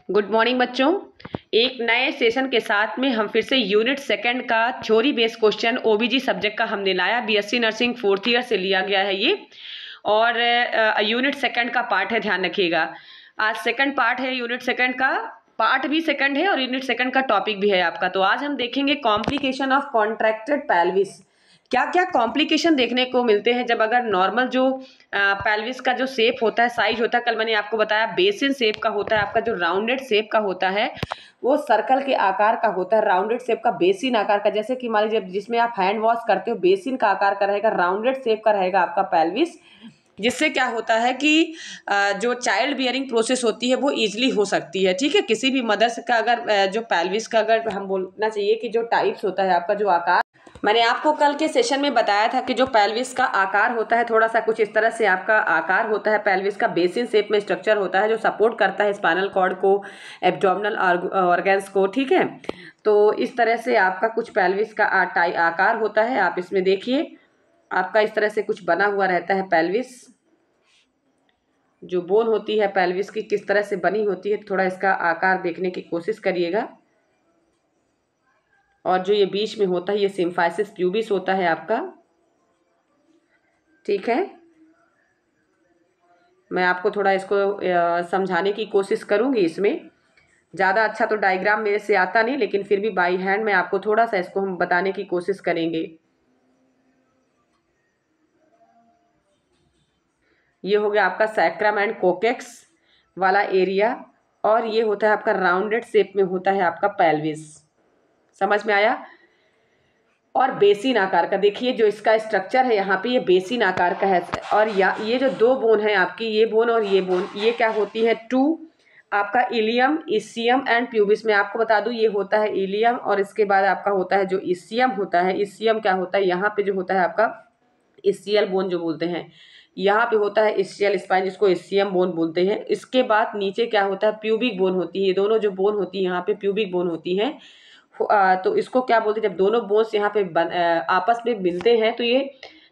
Good morning बच्चों। एक नए सेशन के साथ में हम फिर से यूनिट सेकंड का थ्योरी बेस्ड क्वेश्चन ओबीजी सब्जेक्ट का हमने लाया। बीएससी नर्सिंग 4th ईयर से लिया गया है ये, और यूनिट सेकंड का पार्ट है, ध्यान रखिएगा। आज सेकंड पार्ट है, यूनिट सेकंड का पार्ट भी सेकंड है और यूनिट सेकंड का टॉपिक भी है आपका। तो आज हम देखेंगे कॉम्प्लिकेशन ऑफ कॉन्ट्रैक्टेड पेल्विस। क्या क्या कॉम्प्लिकेशन देखने को मिलते हैं जब अगर नॉर्मल जो पेल्विस का जो शेप होता है, साइज होता है, कल मैंने आपको बताया बेसिन शेप का होता है, आपका जो राउंडेड शेप का होता है वो सर्कल के आकार का होता है, राउंडेड शेप का, बेसिन आकार का। जैसे कि मान लीजिए जिसमें आप हैंड वॉश करते हो, बेसिन का आकार का रहेगा, राउंडेड शेप का रहेगा आपका पेल्विस। जिससे क्या होता है कि जो चाइल्ड बियरिंग प्रोसेस होती है वो इजीली हो सकती है। ठीक है, किसी भी मदर्स का अगर जो पेल्विस का अगर हम बोलना चाहिए कि जो टाइप्स होता है आपका जो आकार, मैंने आपको कल के सेशन में बताया था कि जो पेल्विस का आकार होता है थोड़ा सा कुछ इस तरह से आपका आकार होता है। पेल्विस का बेसिन शेप में स्ट्रक्चर होता है जो सपोर्ट करता है स्पाइनल कॉर्ड को, एब्डोमिनल ऑर्गन्स को। ठीक है, तो इस तरह से आपका कुछ पेल्विस का आकार होता है। आप इसमें देखिए, आपका इस तरह से कुछ बना हुआ रहता है पेल्विस। जो बोन होती है पेल्विस की किस तरह से बनी होती है, थोड़ा इसका आकार देखने की कोशिश करिएगा। और जो ये बीच में होता है ये सिम्फाइसिस प्यूबिस होता है आपका। ठीक है, मैं आपको थोड़ा इसको समझाने की कोशिश करूंगी। इसमें ज़्यादा अच्छा तो डायग्राम मेरे से आता नहीं, लेकिन फिर भी बाई हैंड में आपको थोड़ा सा इसको हम बताने की कोशिश करेंगे। ये हो गया आपका सैक्रम एंड कोकेक्स वाला एरिया, और ये होता है आपका राउंडेड शेप में होता है आपका पेल्विस। समझ में आया। और बेसिन आकार का देखिए जो इसका स्ट्रक्चर है यहाँ पे, ये बेसिन आकार का है। और ये जो दो बोन है आपकी, ये बोन और ये बोन, ये क्या होती है, टू आपका इलियम, इसियम एंड प्यूबिस। में आपको बता दूं ये होता है इलियम, और इसके बाद आपका होता है जो इसियम होता है। इसियम क्या होता है, यहाँ पे जो होता है आपका इसियल बोन जो बोलते हैं, यहाँ पे होता है इसियल स्पाइन जिसको इसियम बोन बोलते हैं। इसके बाद नीचे क्या होता है, प्यूबिक बोन होती है। ये दोनों जो बोन होती है यहाँ पे प्यूबिक बोन होती है। तो इसको क्या बोलते हैं, जब दोनों बोन्स यहाँ पे आपस में मिलते हैं तो ये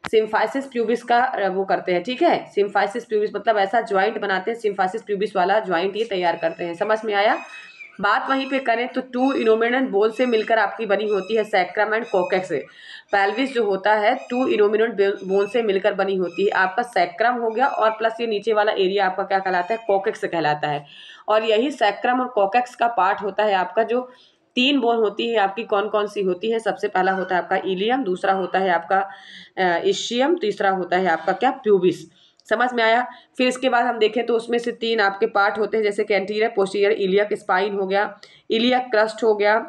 सिम्फाइसिस प्यूबिस का वो करते हैं। ठीक है, सिम्फाइसिस प्यूबिस मतलब ऐसा ज्वाइंट बनाते हैं, सिम्फाइसिस प्यूबिस वाला ज्वाइंट ये तैयार करते हैं। समझ में आया। बात वहीं पे करें तो टू इनोमिनेंट बोन से मिलकर आपकी बनी होती है सैक्रम एंड कोकेक्स। पेल्विस जो होता है टू इनोमिनेंट बोन से मिलकर बनी होती है। आपका सैक्रम हो गया और प्लस ये नीचे वाला एरिया आपका क्या कहलाता है, कोकेक्स कहलाता है। और यही सैक्रम और कोकेक्स का पार्ट होता है आपका जो तीन बोन होती है आपकी, कौन कौन सी होती है। सबसे पहला होता है आपका इलियम, दूसरा होता है आपका इशियम, तीसरा होता है आपका क्या, प्यूबिस। समझ में आया। फिर इसके बाद हम देखें तो उसमें से तीन आपके पार्ट होते हैं, जैसे कि एंटीरियर, पोस्टीरियर, इलियक स्पाइन हो गया, इलियक क्रस्ट हो गया।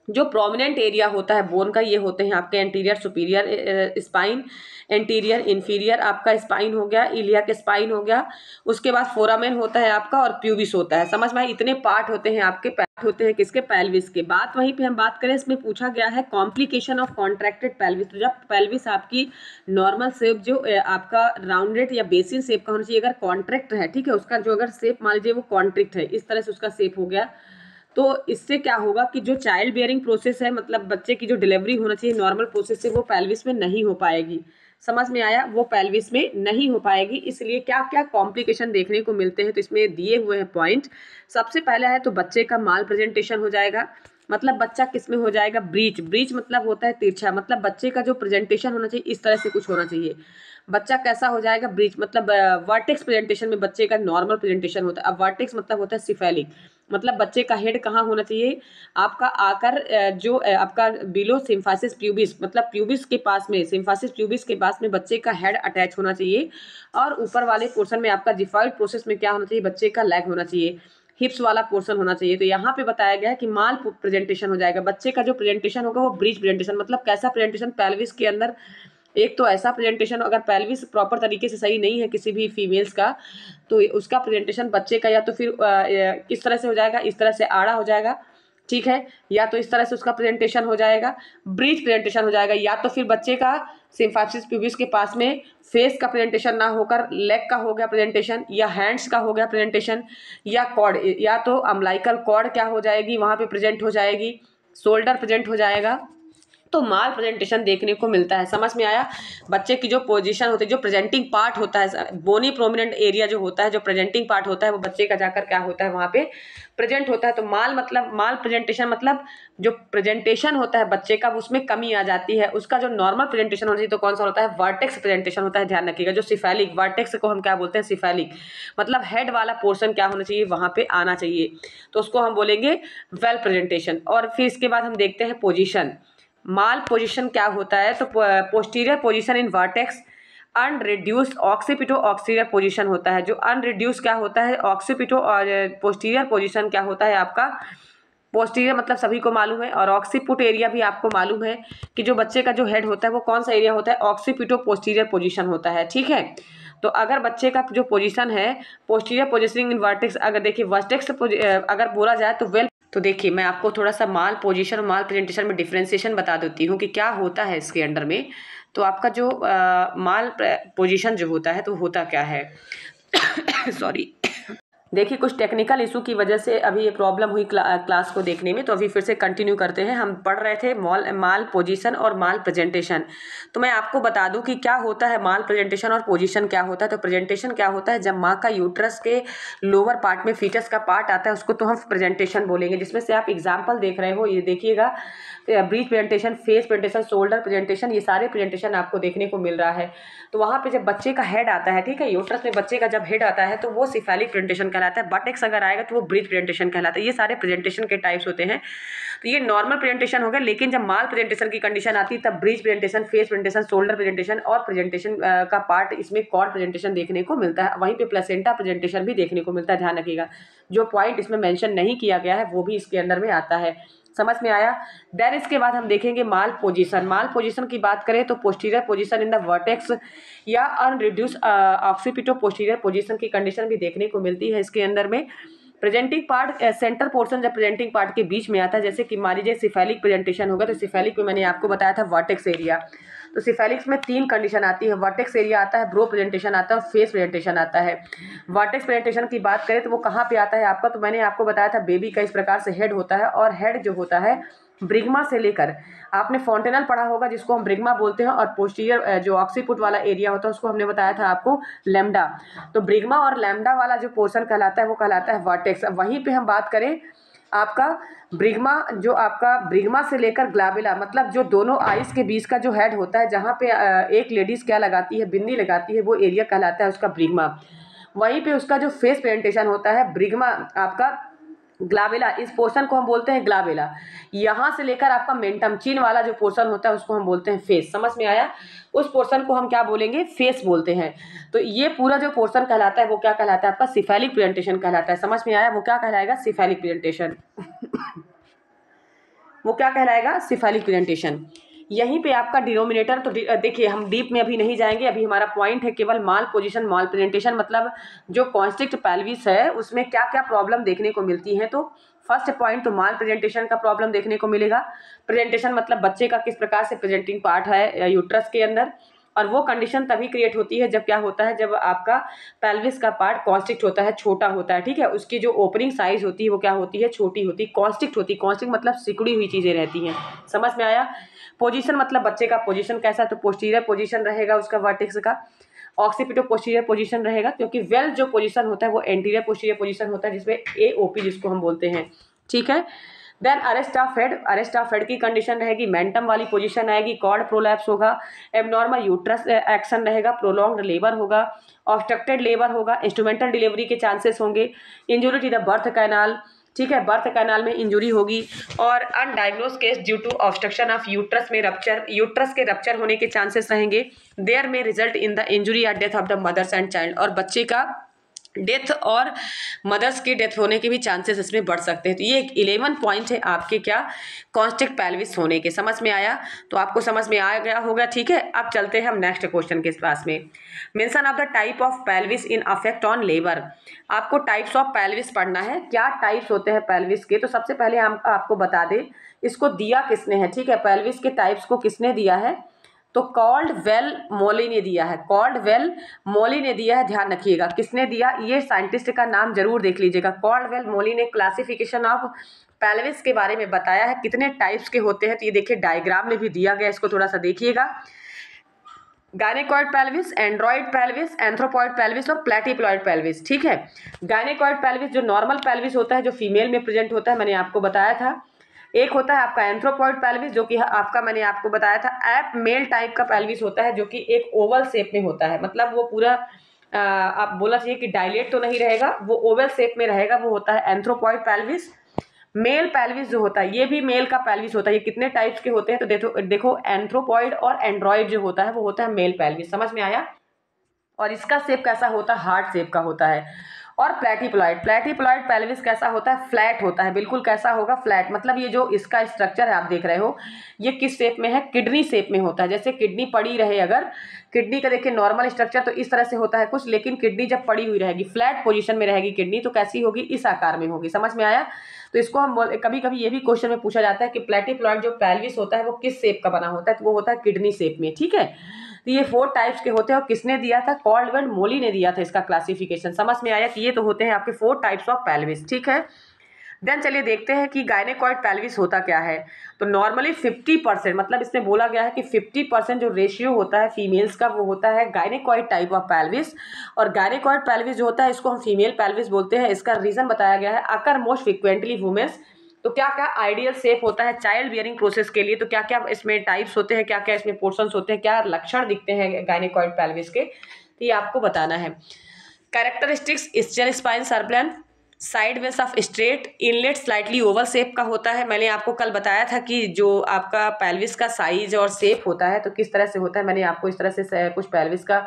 जो प्रोमिनेंट एरिया होता है बोन का ये होते हैं आपके anterior superior spine, anterior inferior आपका स्पाइन हो गया, इलियक स्पाइन हो गया। उसके बाद फोरामेन होता है आपका और प्यूबिस होता है। समझ में आए। इतने पार्ट होते हैं आपके, पार्ट होते हैं किसके, पेल्विस के। बात वहीं पे हम बात करें, इसमें पूछा गया है कॉम्प्लिकेशन ऑफ कॉन्ट्रैक्टेड पेल्विस। तो जब पेल्विस आपकी नॉर्मल शेप जो आपका राउंडेड या बेसिन शेप का होना चाहिए, अगर कॉन्ट्रैक्ट है, ठीक है, उसका जो अगर शेप मान लीजिए वो कॉन्ट्रैक्ट है, इस तरह से उसका शेप हो गया, तो इससे क्या होगा कि जो चाइल्ड बियरिंग प्रोसेस है, मतलब बच्चे की जो डिलीवरी होना चाहिए नॉर्मल प्रोसेस से, वो पेल्विस में नहीं हो पाएगी। समझ में आया, वो पेल्विस में नहीं हो पाएगी। इसलिए क्या क्या कॉम्प्लिकेशन देखने को मिलते हैं, तो इसमें दिए हुए हैं पॉइंट। सबसे पहला है तो बच्चे का माल प्रेजेंटेशन हो जाएगा। मतलब बच्चा किस में हो जाएगा, ब्रीच। ब्रीच मतलब होता है तिरछा, मतलब बच्चे का जो प्रेजेंटेशन होना चाहिए इस तरह से कुछ होना चाहिए। बच्चा कैसा हो जाएगा, ब्रीच मतलब वर्टेक्स प्रेजेंटेशन में बच्चे का नॉर्मल प्रेजेंटेशन होता है। अब वर्टेक्स मतलब होता है सिफेलिक, मतलब बच्चे का हेड कहाँ होना चाहिए, आपका आकर जो आपका बिलो सिम्फाइसिस प्यूबिस, मतलब प्यूबिस के पास में, सिम्फाइसिस प्यूबिस के पास में बच्चे का हेड अटैच होना चाहिए। और ऊपर वाले पोर्शन में आपका जिफॉइड प्रोसेस में क्या होना चाहिए, बच्चे का लेग होना चाहिए, हिप्स वाला पोर्शन होना चाहिए। तो यहाँ पे बताया गया है कि माल प्रेजेंटेशन हो जाएगा। बच्चे का जो प्रेजेंटेशन होगा वो ब्रीच प्रेजेंटेशन, मतलब कैसा प्रेजेंटेशन, पेल्विस के अंदर एक तो ऐसा प्रेजेंटेशन, अगर पेल्विस प्रॉपर तरीके से सही नहीं है किसी भी फीमेल्स का, तो उसका प्रेजेंटेशन बच्चे का या तो फिर किस तरह से हो जाएगा, इस तरह से आड़ा हो जाएगा, ठीक है, या तो इस तरह से उसका प्रेजेंटेशन हो जाएगा, ब्रीच प्रेजेंटेशन हो जाएगा, या तो फिर बच्चे का सिम्फाइसिस प्यूबिस के पास में फेस का प्रेजेंटेशन ना होकर लेग का हो गया प्रेजेंटेशन, या हैंड्स का हो गया प्रेजेंटेशन, या कॉर्ड, या तो अम्लाइकल कॉर्ड क्या हो जाएगी वहाँ पे प्रेजेंट हो जाएगी, शोल्डर प्रेजेंट हो जाएगा। तो माल प्रेजेंटेशन देखने को मिलता है। समझ में आया। बच्चे की जो पोजीशन होती है, जो प्रेजेंटिंग पार्ट होता है, बोनी प्रोमिनेंट एरिया जो होता है, जो प्रेजेंटिंग पार्ट होता है, वो बच्चे का जाकर क्या होता है, वहाँ पे प्रेजेंट होता है। तो माल मतलब माल प्रेजेंटेशन मतलब जो प्रेजेंटेशन होता है बच्चे का, उसमें कमी आ जाती है। उसका जो नॉर्मल प्रेजेंटेशन होना चाहिए तो कौन सा होता है, वर्टेक्स प्रेजेंटेशन होता है। ध्यान रखिएगा, जो सिफेलिक, वर्टेक्स को हम क्या बोलते हैं, सिफेलिक, मतलब हेड वाला पोर्शन क्या होना चाहिए, वहाँ पे आना चाहिए, तो उसको हम बोलेंगे वेल प्रेजेंटेशन। और फिर इसके बाद हम देखते हैं पोजीशन। माल पोजीशन क्या होता है, तो posterior position in vertex unreduced occipito ऑक्सीरियर पोजीशन होता है। जो अनरिड्यूस क्या होता है, ऑक्सीपिटो, और पोस्टीरियर पोजीशन क्या होता है आपका, पोस्टीरियर मतलब सभी को मालूम है, और ऑक्सीपुट एरिया भी आपको मालूम है कि जो बच्चे का जो हेड होता है वो कौन सा एरिया होता है, ऑक्सीपिटो पोस्टीरियर पोजीशन होता है। ठीक है, तो अगर बच्चे का जो पोजीशन है पोस्टीरियर पोजीशनिंग इन वर्टेक्स, अगर देखिए वर्टेक्स अगर बोला जाए तो वेल, तो देखिए मैं आपको थोड़ा सा माल पोजीशन और माल प्रेजेंटेशन में डिफ्रेंसिएशन बता देती हूँ कि क्या होता है इसके अंडर में। तो आपका जो माल पोजीशन जो होता है तो होता क्या है सॉरी, देखिए कुछ टेक्निकल इशू की वजह से अभी ये प्रॉब्लम हुई क्लास को देखने में, तो अभी फिर से कंटिन्यू करते हैं। हम पढ़ रहे थे माल पोजीशन और माल प्रेजेंटेशन। तो मैं आपको बता दूं कि क्या होता है माल प्रेजेंटेशन और पोजीशन क्या होता है। तो प्रेजेंटेशन क्या होता है, जब माँ का यूट्रस के लोअर पार्ट में फीटस का पार्ट आता है उसको तो हम प्रेजेंटेशन बोलेंगे। जिसमें से आप एग्जाम्पल देख रहे हो, ये देखिएगा, breath presentation, face presentation, shoulder presentation, ये सारे प्रेजेंटेशन आपको देखने को मिल रहा है। तो वहाँ पे जब बच्चे का हेड आता है, ठीक है, यूट्रस में बच्चे का जब हेड आता है तो वो सिफेलिक प्रेजेंटेशन कहलाता है। बटेक्स अगर आएगा तो वो ब्रीथ प्रेजेंटेशन कहलाता है। ये सारे प्रेजेंटेशन के टाइप्स होते हैं। तो ये नॉर्मल प्रेजेंटेशन हो गया। लेकिन जब माल प्रेजेंटेशन की कंडीशन आती है तब breath presentation, face presentation, shoulder presentation और प्रेजेंटेशन का पार्ट इसमें कॉर्ड प्रेजेंटेशन देखने को मिलता है। वहीं पे प्लेसेंटा प्रेजेंटेशन भी देखने को मिलता है। ध्यान रखिएगा, जो पॉइंट इसमें मेंशन नहीं किया गया है वो भी इसके अंदर में आता है। समझ में आया। देन इसके बाद हम देखेंगे माल पोजीशन। माल पोजीशन की बात करें तो posterior position in the vertex या अनरिड्यूस ऑक्सीपिटो पोस्टीरियर पोजीशन की कंडीशन भी देखने को मिलती है इसके अंदर में। प्रेजेंटिंग पार्ट, सेंटर पोर्शन जब प्रेजेंटिंग पार्ट के बीच में आता है, जैसे कि मान लीजिए सिफेलिक प्रेजेंटेशन होगा, तो सिफेलिक में मैंने आपको बताया था वर्टेक्स एरिया। तो सिफेलिक्स में 3 कंडीशन आती है, वर्टेक्स एरिया आता है, ब्रो प्रेजेंटेशन आता है और फेस प्रेजेंटेशन आता है। वर्टेक्स प्रेजेंटेशन की बात करें तो वो कहाँ पे आता है आपका, तो मैंने आपको बताया था बेबी का इस प्रकार से हेड होता है, और हेड जो होता है ब्रिग्मा से लेकर, आपने फॉन्टेनल पढ़ा होगा जिसको हम ब्रिग्मा बोलते हैं, और पोस्टीरियर जो ऑक्सीपुट वाला एरिया होता है उसको हमने बताया था आपको लैम्डा। तो ब्रिग्मा और लैम्डा वाला जो पोर्शन कहलाता है वो कहलाता है वर्टेक्स। वहीं पे हम बात करें आपका ब्रिग्मा, जो आपका ब्रिग्मा से लेकर ग्लाबिला, मतलब जो दोनों आइस के बीच का जो हेड होता है, जहाँ पे एक लेडीज क्या लगाती है, बिंदी लगाती है, वो एरिया कहलाता है उसका ब्रिग्मा। वहीं पे उसका जो फेस प्रेजेंटेशन होता है ब्रिग्मा आपका ग्लाबेला, इस पोर्शन को हम बोलते हैं ग्लाबेला। यहाँ से लेकर आपका मेंटम चिन वाला जो पोर्शन होता है उसको हम बोलते हैं फेस। समझ में आया। उस पोर्शन को हम क्या बोलेंगे, फेस बोलते हैं। तो ये पूरा जो पोर्शन कहलाता है वो क्या कहलाता है आपका, सिफेलिक प्रेजेंटेशन कहलाता है। समझ में आया। वो क्या कहलाएगा, सिफेलिक प्रेजेंटेशन वो क्या कहलाएगा, सिफेलिक प्रेजेंटेशन। यहीं पे आपका डिनोमिनेटर, तो देखिए हम डीप में अभी नहीं जाएंगे, अभी हमारा पॉइंट है केवल माल पोजीशन, माल प्रेजेंटेशन मतलब जो कॉन्स्ट्रिक्ट पेल्विस है उसमें क्या क्या प्रॉब्लम देखने को मिलती है। तो फर्स्ट पॉइंट, तो माल प्रेजेंटेशन का प्रॉब्लम देखने को मिलेगा। प्रेजेंटेशन मतलब बच्चे का किस प्रकार से प्रेजेंटिंग पार्ट है यूट्रस के अंदर, और वो कंडीशन तभी क्रिएट होती है जब क्या होता है, जब आपका पेल्विस का पार्ट कॉन्स्ट्रिक्ट होता है, छोटा होता है। ठीक है, उसकी जो ओपनिंग साइज होती है वो क्या होती है, छोटी होती है, कॉन्स्ट्रिक्ट होती है। कॉन्स्ट्रिक्ट मतलब सिकुड़ी हुई चीजें रहती हैं। समझ में आया। पोजीशन मतलब बच्चे का पोजीशन कैसा, तो पोस्टीरियर पोजीशन रहेगा उसका वर्टेक्स का, ऑक्सीपिटो पोस्टीरियर पोजीशन रहेगा, क्योंकि वेल जो पोजीशन होता है वो एंटीरियर पोस्टीरियर पोजीशन होता है, जिसमें एओपी जिसको हम बोलते हैं। ठीक है। Then arrest of head, arrest of head की कंडीशन रहेगी, मेंटम वाली पोजीशन आएगी, कॉर्ड प्रोलैप्स होगा, एबनॉर्मल यूट्रस एक्शन रहेगा, प्रोलॉन्ग्ड लेबर होगा, ऑब्स्ट्रक्टेड लेबर होगा, इंस्ट्रूमेंटल डिलीवरी के चांसेस होंगे, injury to the birth canal, ठीक है, बर्थ कैनाल में इंजुरी होगी, और undiagnosed case due to obstruction of uterus में रप्चर, यूट्रस के रप्चर होने के चांसेस रहेंगे। देयर में रिजल्ट इन द इंजुरी या death of the mothers and child, और बच्चे का डेथ और मदर्स की डेथ होने के भी चांसेस इसमें बढ़ सकते हैं। तो ये 11 पॉइंट है आपके क्या, कॉन्स्ट्रिक्ट पेल्विस होने के। समझ में आया। तो आपको समझ में आ गया होगा। ठीक है, अब चलते हैं हम नेक्स्ट क्वेश्चन के पास में। Mention of the type of pelvis in affect on labour. आपको टाइप्स ऑफ पेल्विस पढ़ना है, क्या टाइप्स होते हैं पेल्विस के। तो सबसे पहले हम आपको बता दें इसको दिया किसने है। ठीक है, पेल्विस के टाइप्स को किसने दिया है, तो कॉल्डवेल मोली ने दिया है, कॉल्डवेल मोली ने दिया है, ध्यान रखिएगा किसने दिया, ये साइंटिस्ट का नाम जरूर देख लीजिएगा। कॉल्डवेल मोली ने क्लासिफिकेशन ऑफ पेल्विस के बारे में बताया है, कितने टाइप्स के होते हैं, तो ये देखिए डायग्राम में भी दिया गया, इसको थोड़ा सा देखिएगा। Gynaecoid pelvis, Android pelvis, anthropoid pelvis और प्लेटिप्लॉइड पेल्विस। ठीक है, गायनेकॉइड पेल्विस जो नॉर्मल पेल्विस होता है, जो फीमेल में प्रेजेंट होता है, मैंने आपको बताया था। एक होता है आपका एंथ्रोपॉइड पेल्विस, जो कि आपका मैंने आपको बताया था एप मेल टाइप का पेल्विस होता है, जो कि एक ओवल शेप में होता है, मतलब वो पूरा आप बोला चाहिए कि डायलेट तो नहीं रहेगा, वो ओवल शेप में रहेगा, वो होता है एंथ्रोपॉइड पेल्विस। मेल पेल्विस जो होता है, ये भी मेल का पेल्विस होता है। ये कितने टाइप्स के होते हैं, तो देखो एंथ्रोपॉइड और एंड्रॉइड जो होता है वो होता है मेल पेल्विस, समझ में आया। और इसका शेप कैसा होता है, हार्ट शेप का होता है। और प्लेटिप्लॉइड, प्लेटिप्लॉइड पेल्विस कैसा होता है, फ्लैट होता है, बिल्कुल कैसा होगा, फ्लैट। मतलब ये जो इसका स्ट्रक्चर है आप देख रहे हो, ये किस शेप में है, किडनी शेप में होता है। जैसे किडनी पड़ी रहे, अगर किडनी का देखिए नॉर्मल स्ट्रक्चर तो इस तरह से होता है कुछ, लेकिन किडनी जब पड़ी हुई रहेगी, फ्लैट पोजीशन में रहेगी किडनी, तो कैसी होगी, इस आकार में होगी, समझ में आया। तो इसको हम कभी कभी ये भी क्वेश्चन में पूछा जाता है कि प्लेटिप्लॉइड जो पेल्विस होता है वो किस शेप का बना होता है, तो वो होता है किडनी शेप में। ठीक है, तो ये 4 टाइप्स के होते हैं, और किसने दिया था, कॉल्डवेल मोली ने दिया था इसका क्लासिफिकेशन। समझ में आया कि ये तो होते हैं आपके 4 टाइप्स ऑफ पेल्विस। ठीक है, देन चलिए देखते हैं कि गायनेकॉइड पेल्विस होता क्या है। तो नॉर्मली 50%, मतलब इसमें बोला गया है कि 50% जो रेशियो होता है फीमेल्स का, वो होता है गायनेकॉइड टाइप ऑफ पेल्विस। और गायनेकॉइड पेल्विस जो होता है इसको हम फीमेल पेल्विस बोलते हैं। इसका रीजन बताया गया है, अकर मोस्ट फ्रिक्वेंटली वुमेन्स। तो क्या क्या आइडियल शेप होता है चाइल्ड बियरिंग प्रोसेस के लिए, तो क्या क्या इसमें टाइप्स होते हैं, क्या क्या इसमें पोर्शंस होते हैं, क्या लक्षण दिखते हैं गायनेकॉइड पेल्विस के, तो ये आपको बताना है। कैरेक्टरिस्टिक्स, स्चेल स्पाइन सर्पलन, साइड वेस of straight, inlet slightly Oval shape का होता है। मैंने आपको कल बताया था कि जो आपका पेल्विस का साइज और शेप होता है तो किस तरह से होता है, मैंने आपको इस तरह से कुछ पेल्विस का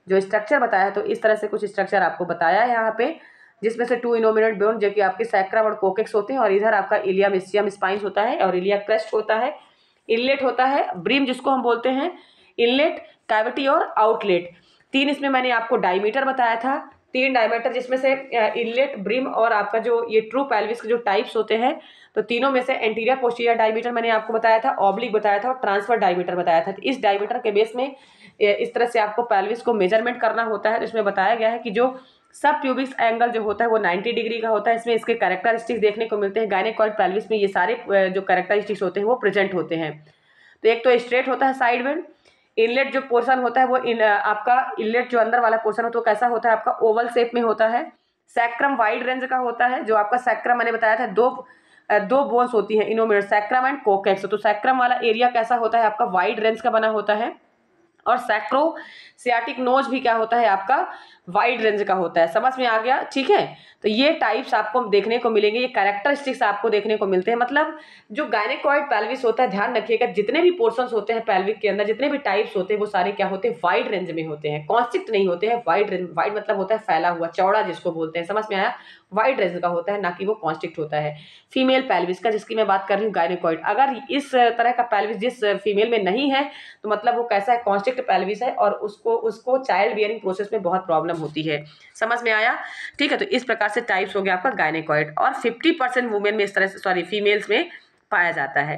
जो स्ट्रक्चर बताया, तो इस तरह से कुछ स्ट्रक्चर आपको बताया है यहाँ पे, जिसमें से 2 इनोमिनेट बोन जो कि आपके सैक्रम और कोकेक्स होते हैं, और इधर आपका इलियम इस्चियम स्पाइंस होता है, और इलिया क्रेस्ट होता है, इनलेट होता है, ब्रिम जिसको हम बोलते हैं, इनलेट, कैविटी और आउटलेट। 3 इसमें मैंने आपको डायमीटर बताया था, 3 डायमीटर, जिसमें से इनलेट, ब्रिम और आपका जो ये ट्रू पेल्विस के जो टाइप्स होते हैं, तो तीनों में से एंटीरियर पोस्टीरियर डायमीटर मैंने आपको बताया था, ऑब्लिक बताया था, और ट्रांसफर डायमीटर बताया था। तो इस डायमीटर के बेस में इस तरह से आपको पेल्विस को मेजरमेंट करना होता है। तो इसमें बताया गया है कि जो सब प्यूबिक एंगल जो होता है वो 90 डिग्री का होता है। इसमें इसके कैरेक्टरिस्टिक्स देखने को मिलते हैं। गायनेकॉइड पेल्विस में ये सारे जो कैरेक्टरिस्टिक्स होते हैं वो प्रेजेंट होते हैं। तो एक तो स्ट्रेट होता है साइड वेंड, इनलेट जो पोर्शन होता है वो आपका इनलेट जो अंदर वाला पोर्शन होता है वो कैसा होता है, आपका ओवल शेप में होता है। सैक्रम वाइड रेंज का होता है, जो आपका सैक्रम मैंने बताया था, दो बोन्स होती हैं इनोमिनेट, सैक्रम एंड कोकेक्स। तो सैक्रम वाला एरिया कैसा होता है, आपका वाइड रेंज का बना होता है। और सैक्रोसियाटिक नोज भी क्या होता है, आपका वाइड रेंज का होता है। समझ में आ गया, ठीक है। तो ये टाइप्स आपको देखने को मिलेंगे, ये कैरेक्टरिस्टिक्स आपको देखने को मिलते हैं। मतलब जो गायनेकॉइड पेल्विस होता है, ध्यान रखिएगा, जितने भी पोर्शंस होते हैं पेल्विक के अंदर, जितने भी टाइप्स होते हैं, वो सारे क्या होते हैं, वाइड रेंज में होते हैं, कॉन्स्ट्रिक्ट नहीं होते हैं। वाइड मतलब होता है फैला हुआ, चौड़ा जिसको बोलते हैं, समझ में आया। वाइड रेंज का होता है, ना कि वो कॉन्स्ट्रिक्ट होता है। फीमेल पेल्विस का जिसकी मैं बात कर रही हूँ गायनेकॉइड, अगर इस तरह का पेल्विस जिस फीमेल में नहीं है तो मतलब वो कैसा है, कॉन्स्ट्रिक्ट पेल्विस है, और उसको चाइल्ड बियरिंग प्रोसेस में बहुत प्रॉब्लम होती है। समझ में आया, ठीक है। तो इस प्रकार से टाइप्स हो गया आपका गायनेकॉइड, और 50% वुमेन में इस तरह से, फीमेल्स में पाया जाता है।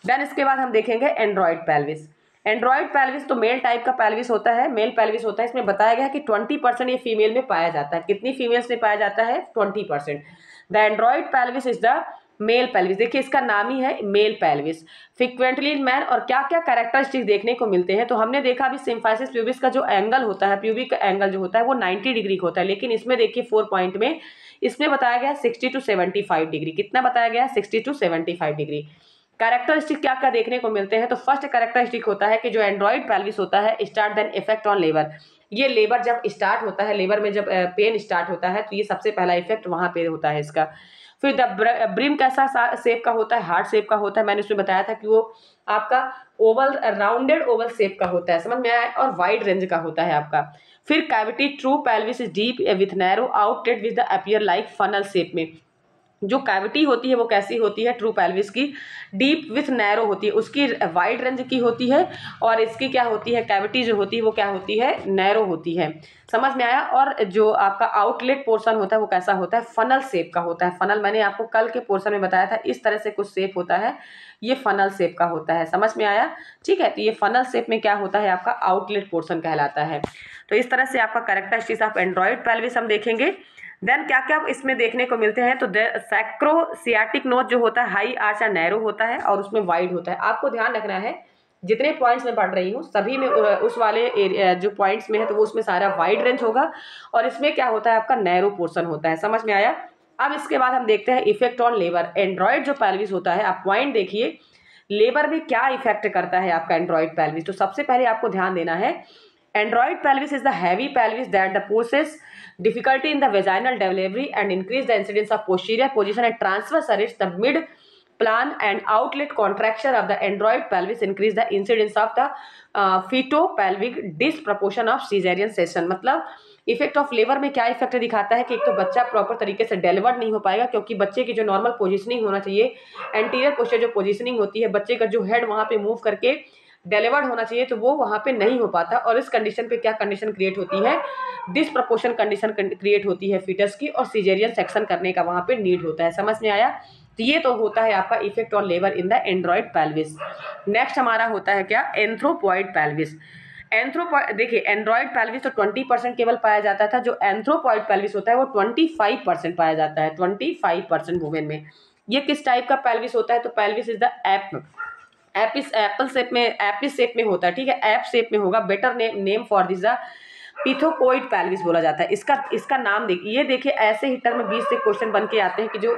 देन इसके बाद हम देखेंगे एंड्रॉइड पेल्विस। एंड्रॉइड पेल्विस तो मेल टाइप का पेल्विस होता है, मेल पेल्विस होता है। इसमें बताया गया है कि 20% ये फीमेल में पाया जाता है। कितनी फीमेल्स में पाया जाता है, 20%। The android pelvis is the male pelvis, देखिए इसका नाम ही है male pelvis, frequently in man. और क्या क्या कैरेक्टरिस्टिक्स देखने को मिलते हैं, तो हमने देखा अभी सिम्फाइसिस प्यूबिस का जो एंगल होता है, प्यूबिक एंगल जो होता है वो 90 डिग्री का होता है, लेकिन इसमें देखिए 4 पॉइंट में इसमें बताया गया 60 to 75 डिग्री। कितना बताया गया, 60 to 75 डिग्री। कैरेक्टरिस्टिक क्या क्या देखने को मिलते हैं, तो फर्स्ट कैरेक्टरिस्टिक होता है कि जो एंड्रॉइड पेल्विस होता है, start then effect on labour. ये लेबर जब स्टार्ट होता है, लेबर में जब पेन स्टार्ट होता है, तो ये सबसे पहला इफेक्ट वहां पे होता है इसका। फिर द ब्रिम कैसा शेप का होता है, हार्ट शेप का होता है। मैंने उसमें बताया था कि वो आपका ओवल, राउंडेड ओवल शेप का होता है, समझ में आया, और वाइड रेंज का होता है आपका। फिर cavity, true pelvis is deep with narrow outlet with the appear like funnel shape में। जो कैविटी होती है वो कैसी होती है ट्रू पेल्विस की, डीप विथ नैरो होती है, उसकी वाइड रेंज की होती है, और इसकी क्या होती है कैविटी जो होती है वो क्या होती है नैरो होती है। समझ में आया। और जो आपका आउटलेट पोर्शन होता है वो कैसा होता है फनल शेप का होता है। फनल मैंने आपको कल के पोर्शन में बताया था, इस तरह से कुछ शेप होता है, ये फनल शेप का होता है। समझ में आया, ठीक है। तो ये फनल शेप में क्या होता है आपका आउटलेट पोर्शन कहलाता है। तो इस तरह से आपका कैरेक्टरिस्टिक्स ऑफ एंड्रॉइड पेल्विस हम देखेंगे। देन क्या क्या इसमें देखने को मिलते हैं, तो सैक्रोसियाटिक नोज जो होता है हाई आर्च या नैरो होता है और उसमें वाइड होता है। आपको ध्यान रखना है जितने पॉइंट्स मैं पढ़ रही हूँ सभी में उस वाले एरिया जो पॉइंट्स में है तो वो उसमें सारा वाइड रेंज होगा, और इसमें क्या होता है आपका नैरो पोर्शन होता है। समझ में आया। अब इसके बाद हम देखते हैं इफेक्ट ऑन लेबर। एंड्रॉइड जो पेल्विस होता है, आप पॉइंट देखिए लेबर में क्या इफेक्ट करता है आपका एंड्रॉइड पेल्विस। तो सबसे पहले आपको ध्यान देना है, android pelvis is the heavy pelvis that the possess difficulty in the vaginal delivery and increase the incidence of posterior position and transverse arrest. The mid plan and outlet contraction of the android pelvis increase the incidence of the feto-pelvic disproportion of cesarean section। मतलब effect of labour में क्या effect दिखाता है कि एक तो बच्चा proper तरीके से डिलीवर्ड नहीं हो पाएगा, क्योंकि बच्चे की जो नॉर्मल पोजिशनिंग होना चाहिए, एंटीरियर पोस्चर जो पोजिशनिंग होती है, बच्चे का जो हेड वहाँ पे मूव करके डिलीवर्ड होना चाहिए तो वो वहाँ पे नहीं हो पाता, और इस कंडीशन पे क्या कंडीशन क्रिएट होती है डिसप्रपोर्शन कंडीशन क्रिएट होती है फीटस की, और सीजेरियन सेक्शन करने का वहाँ पे नीड होता है। समझ में आया। तो ये तो होता है आपका effect on labour in the android pelvis. Next हमारा होता है क्या एंथ्रोपॉइड पेल्विस। एंथ्रोपॉइड देखिए एंड्रॉइड पेल्विस तो 20% केवल पाया जाता था, जो एंथ्रोपॉइड पेल्विस होता है वो 25% पाया जाता है, 25% वुमेन में। ये किस टाइप का पेल्विस होता है, तो pelvis is the ape's shape में होता है, ठीक है, एप शेप में होगा। Better name for this the pithecoid pelvis बोला जाता है। इसका नाम देखिए, ये देखिए ऐसे ही टर्म 20 से क्वेश्चन बन के आते हैं कि जो